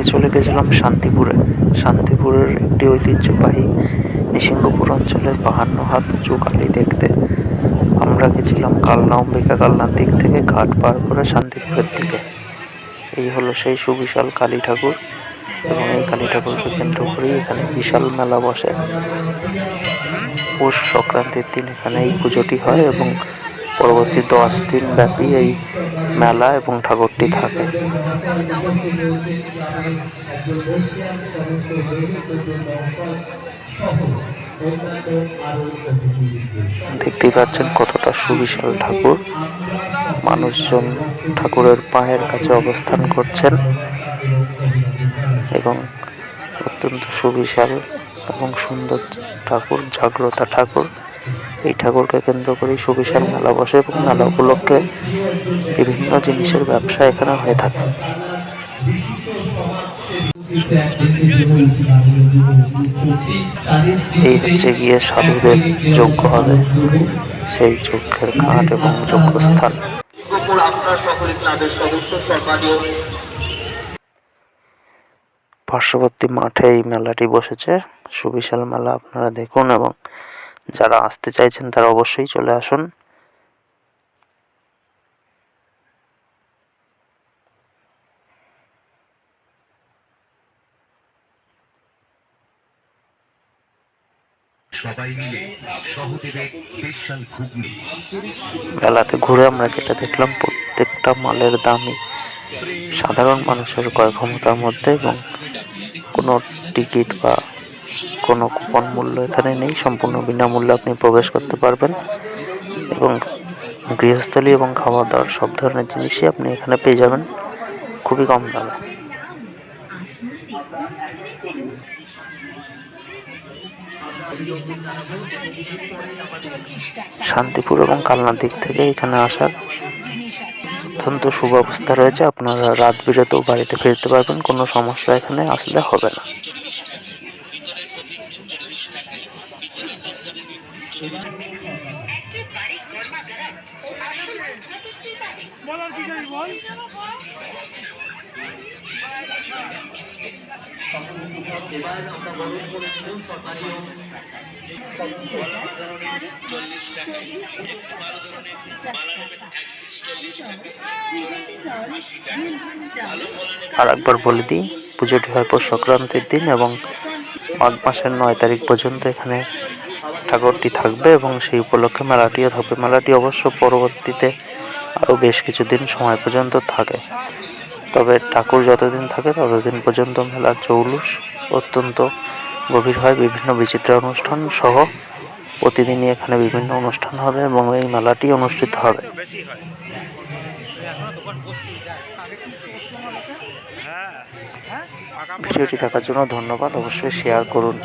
আজকে চলে গেছিলাম শান্তিপুরে। শান্তিপুরের একটি ঐতিহ্যবাহী নিসিংহপুর অঞ্চলের 52 হাত উঁচু কালী দেখতে। আমরা গেছিলাম কালনা অম্বিকা কালনার দিক থেকে ঘাট পার করে শান্তিপুরের দিকে। এই হলো সেই সুবিশাল কালী ঠাকুর, এবং এই কালী ঠাকুরকে কেন্দ্র করেই এখানে বিশাল মেলা বসে। পৌষ সংক্রান্তির দিন এখানে এই পুজোটি হয় এবং পরবর্তী 10 দিন ব্যাপী এই মেলা এবং ঠাকুরটি থাকে। দেখতেই পাচ্ছেন কতটা সুবিশাল ঠাকুর। মানুষজন ঠাকুরের পায়ের কাছে অবস্থান করছেন এবং অত্যন্ত সুবিশাল এবং সুন্দর ঠাকুর, জাগ্রতা ঠাকুর। এই ঠাকুরকে কেন্দ্র করেই সুবিশাল মেলা বসে এবং মেলা উপলক্ষে বিভিন্ন জিনিসের ব্যবসা এখানে হয়ে থাকে। এই হচ্ছে গিয়ে সাধুদের যজ্ঞ হবে, সেই যজ্ঞের ঘাট এবং যজ্ঞস্থান। পার্শ্ববর্তী মাঠে এই মেলাটি বসেছে, সুবিশাল মেলা। আপনারা দেখুন এবং যারা আসতে চাইছেন তারা অবশ্যই চলে আসুন। মেলাতে ঘুরে আমরা যেটা দেখলাম, প্রত্যেকটা মালের দামই সাধারণ মানুষের ক্রয় ক্ষমতার মধ্যে, এবং কোনো টিকিট বা কোনো কুপন মূল্য এখানে নেই। সম্পূর্ণ বিনামূল্যে আপনি প্রবেশ করতে পারবেন এবং গৃহস্থলী এবং খাওয়া দাওয়ার সব ধরনের জিনিসই আপনি এখানে পেয়ে যাবেন খুবই কম দামে। শান্তিপুর এবং কালনার দিক থেকে এখানে আসার অত্যন্ত সুব্যবস্থা রয়েছে। আপনারা রাত বিরেতেও বাড়িতে ফিরতে পারবেন, কোনো সমস্যা এখানে আসলে হবে না। আর একবার বলে দিই, পুজোটি হয় পৌষ সংক্রান্তির দিন এবং মাঘ মাসের 9 তারিখ পর্যন্ত এখানে ঠাকুরটি থাকবে এবং সেই উপলক্ষে মেলাটিও থাকবে। মেলাটি অবশ্য পরবর্তীতে আরও বেশ কিছুদিন সময় পর্যন্ত থাকে, তবে ঠাকুর যতদিন থাকে ততদিন পর্যন্ত মেলার জৌলুস অত্যন্ত গভীর হয়। বিভিন্ন বিচিত্র অনুষ্ঠান সহ প্রতিদিনই এখানে বিভিন্ন অনুষ্ঠান হবে এবং এই মেলাটি অনুষ্ঠিত হবে। ভিডিওটি দেখার জন্য ধন্যবাদ। অবশ্যই শেয়ার করুন।